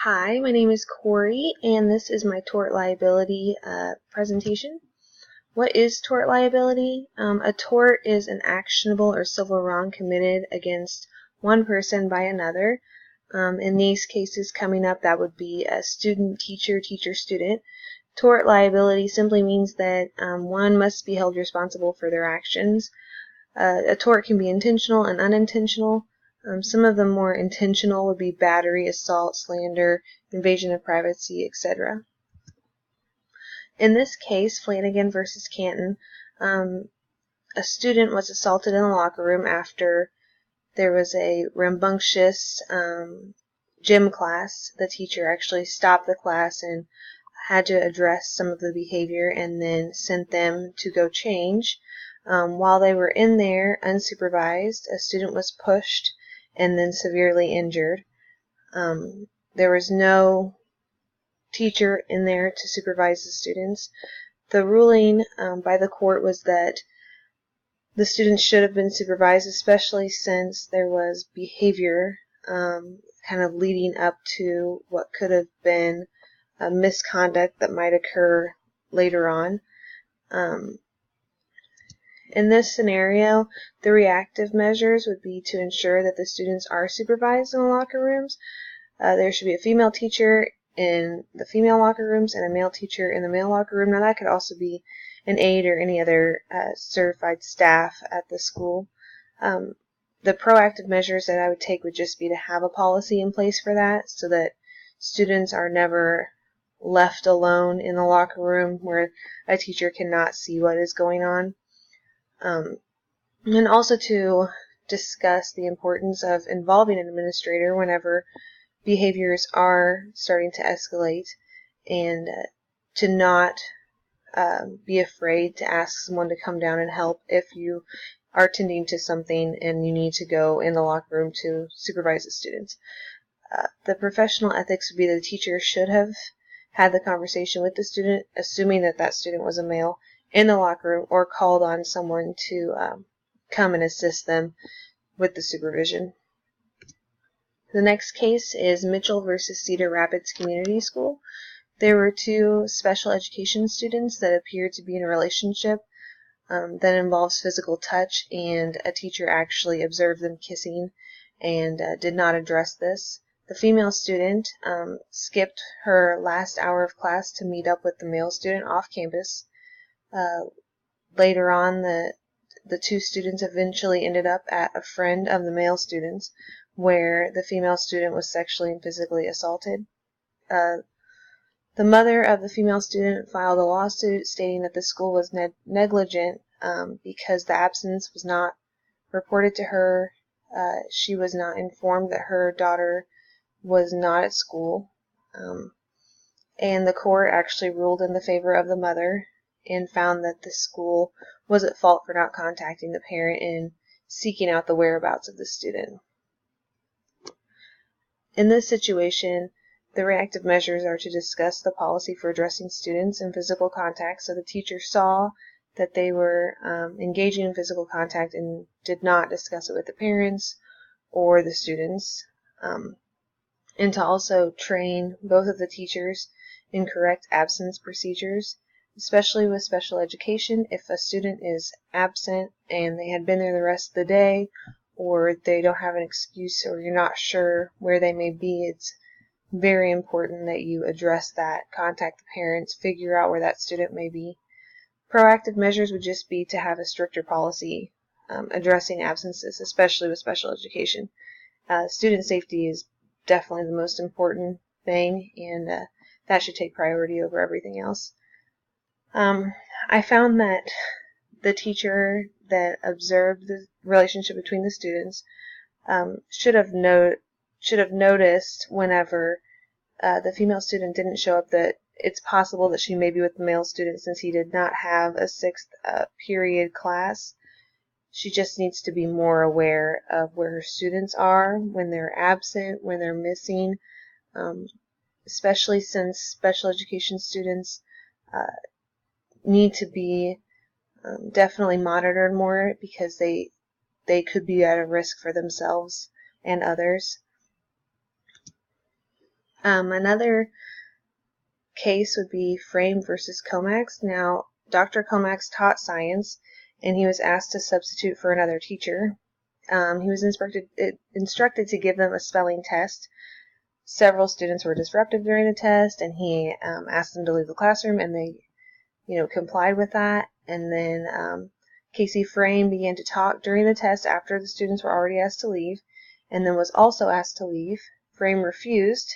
Hi, my name is Corey, and this is my tort liability presentation. What is tort liability? A tort is an actionable or civil wrong committed against one person by another. In these cases coming up, that would be a student-teacher, teacher-student. Tort liability simply means that one must be held responsible for their actions. A tort can be intentional and unintentional. Some of the more intentional would be battery, assault, slander, invasion of privacy, etc. In this case, Flanagan versus Canton, a student was assaulted in the locker room after there was a rambunctious gym class. The teacher actually stopped the class and had to address some of the behavior and then sent them to go change. While they were in there unsupervised, a student was pushed and then severely injured. There was no teacher in there to supervise the students. The ruling by the court was that the students should have been supervised, especially since there was behavior kind of leading up to what could have been a misconduct that might occur later on. In this scenario, the reactive measures would be to ensure that the students are supervised in the locker rooms. There should be a female teacher in the female locker rooms and a male teacher in the male locker room. Now that could also be an aide or any other certified staff at the school. The proactive measures that I would take would just be to have a policy in place for that so that students are never left alone in the locker room where a teacher cannot see what is going on. And also to discuss the importance of involving an administrator whenever behaviors are starting to escalate, and to not be afraid to ask someone to come down and help if you are tending to something and you need to go in the locker room to supervise the students. The professional ethics would be that the teacher should have had the conversation with the student, assuming that that student was a male, in the locker room, or called on someone to come and assist them with the supervision. The next case is Mitchell versus Cedar Rapids Community School. There were two special education students that appeared to be in a relationship that involves physical touch, and a teacher actually observed them kissing and did not address this. The female student skipped her last hour of class to meet up with the male student off campus. Later on, the two students eventually ended up at a friend of the male students where the female student was sexually and physically assaulted. The mother of the female student filed a lawsuit stating that the school was negligent because the absence was not reported to her. She was not informed that her daughter was not at school. And the court actually ruled in the favor of the mother and found that the school was at fault for not contacting the parent and seeking out the whereabouts of the student. In this situation, the reactive measures are to discuss the policy for addressing students in physical contact. So the teacher saw that they were engaging in physical contact and did not discuss it with the parents or the students. And to also train both of the teachers in correct absence procedures, especially with special education. If a student is absent and they had been there the rest of the day, or they don't have an excuse, or you're not sure where they may be, it's very important that you address that, contact the parents, figure out where that student may be. Proactive measures would just be to have a stricter policy addressing absences, especially with special education. Student safety is definitely the most important thing, and that should take priority over everything else. I found that the teacher that observed the relationship between the students should have noticed whenever the female student didn't show up that it's possible that she may be with the male student since he did not have a sixth period class. She just needs to be more aware of where her students are when they're absent, when they're missing, especially since special education students need to be definitely monitored more because they could be at a risk for themselves and others. Another case would be Frame versus Comax. Now, Dr. Comax taught science, and he was asked to substitute for another teacher. He was instructed to give them a spelling test. Several students were disruptive during the test, and he asked them to leave the classroom, and they, complied with that. And then Casey Frame began to talk during the test after the students were already asked to leave, and then was also asked to leave. Frame refused.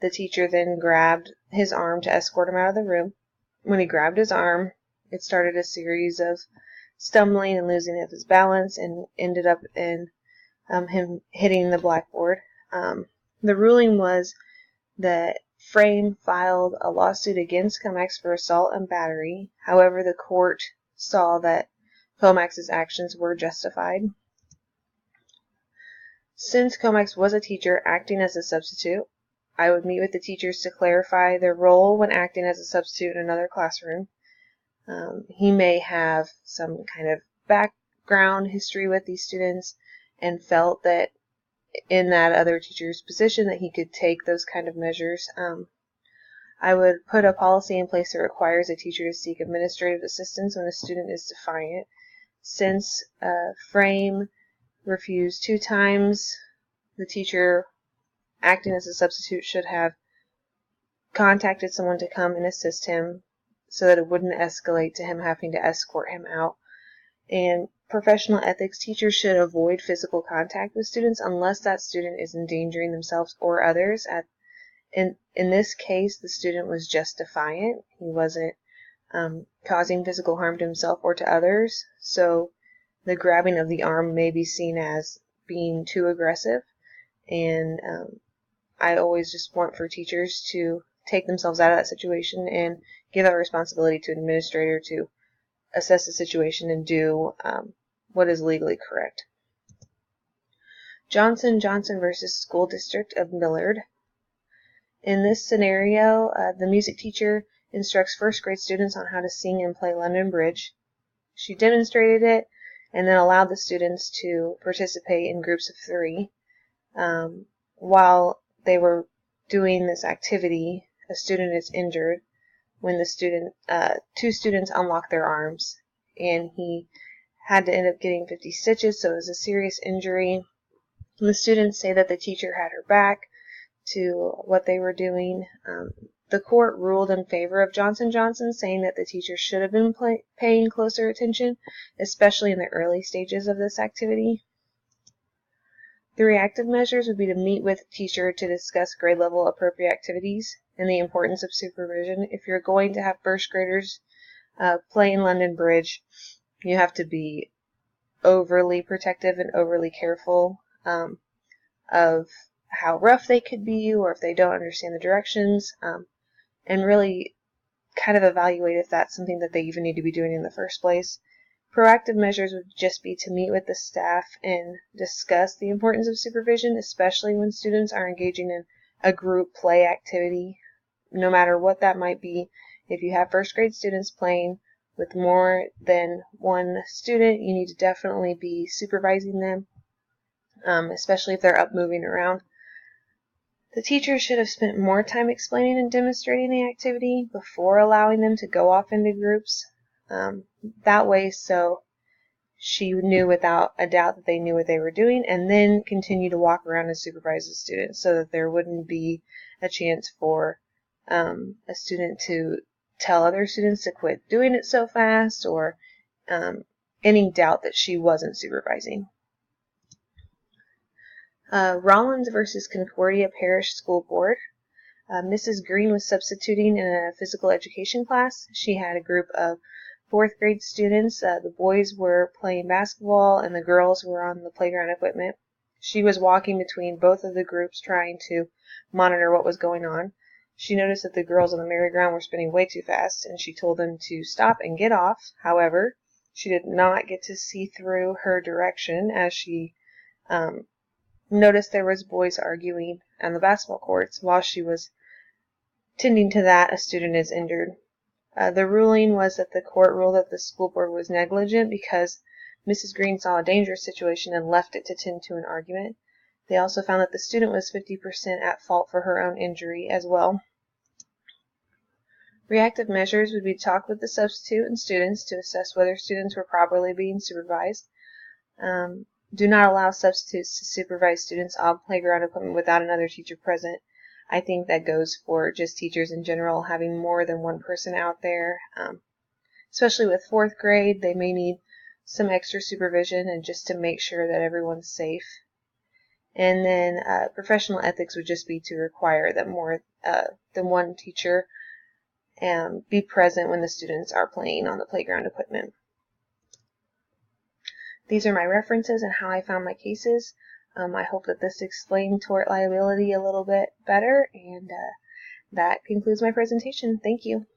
The teacher then grabbed his arm to escort him out of the room. When he grabbed his arm, it started a series of stumbling and losing of his balance, and ended up in him hitting the blackboard. The ruling was that Frame filed a lawsuit against Comax for assault and battery. However, the court saw that Comax's actions were justified. Since Comax was a teacher acting as a substitute, I would meet with the teachers to clarify their role when acting as a substitute in another classroom. He may have some kind of background history with these students and felt that in that other teacher's position that he could take those kind of measures. I would put a policy in place that requires a teacher to seek administrative assistance when a student is defiant. Since Frame refused 2 times, the teacher acting as a substitute should have contacted someone to come and assist him so that it wouldn't escalate to him having to escort him out. And professional ethics, teachers should avoid physical contact with students unless that student is endangering themselves or others. In this case, the student was just defiant. He wasn't causing physical harm to himself or to others, so the grabbing of the arm may be seen as being too aggressive. And I always just want for teachers to take themselves out of that situation and give that responsibility to an administrator to assess the situation and do what is legally correct. Johnson versus School District of Millard. In this scenario, the music teacher instructs first grade students on how to sing and play London Bridge. She demonstrated it and then allowed the students to participate in groups of 3. While they were doing this activity, a student is injured when the 2 students unlocked their arms, and he had to end up getting 50 stitches, so it was a serious injury. And the students say that the teacher had her back to what they were doing. The court ruled in favor of Johnson, saying that the teacher should have been paying closer attention, especially in the early stages of this activity. The reactive measures would be to meet with the teacher to discuss grade level appropriate activities and the importance of supervision. If you're going to have first graders playing London Bridge, you have to be overly protective and overly careful of how rough they could be, or if they don't understand the directions, and really kind of evaluate if that's something that they even need to be doing in the first place. Proactive measures would just be to meet with the staff and discuss the importance of supervision, especially when students are engaging in a group play activity, no matter what that might be. If you have first grade students playing with more than one student, you need to definitely be supervising them, especially if they're up moving around. The teacher should have spent more time explaining and demonstrating the activity before allowing them to go off into groups. That way, so she knew without a doubt that they knew what they were doing, and then continue to walk around and supervise the students so that there wouldn't be a chance for a student to tell other students to quit doing it so fast, or any doubt that she wasn't supervising. Rollins versus Concordia Parish School Board. Mrs. Green was substituting in a physical education class. She had a group of 4th grade students. The boys were playing basketball and the girls were on the playground equipment. She was walking between both of the groups trying to monitor what was going on. She noticed that the girls on the merry-go-round were spinning way too fast, and she told them to stop and get off. However, she did not get to see through her direction as she noticed there was boys arguing on the basketball courts. While she was tending to that, a student is injured. The ruling was that the court ruled that the school board was negligent because Mrs. Green saw a dangerous situation and left it to tend to an argument. They also found that the student was 50% at fault for her own injury as well. Reactive measures would be to talk with the substitute and students to assess whether students were properly being supervised. Do not allow substitutes to supervise students on playground equipment without another teacher present. I think that goes for just teachers in general, having more than one person out there. Especially with 4th grade, they may need some extra supervision and just to make sure that everyone's safe. And then professional ethics would just be to require that more than one teacher be present when the students are playing on the playground equipment. These are my references and how I found my cases. I hope that this explained tort liability a little bit better, and that concludes my presentation. Thank you.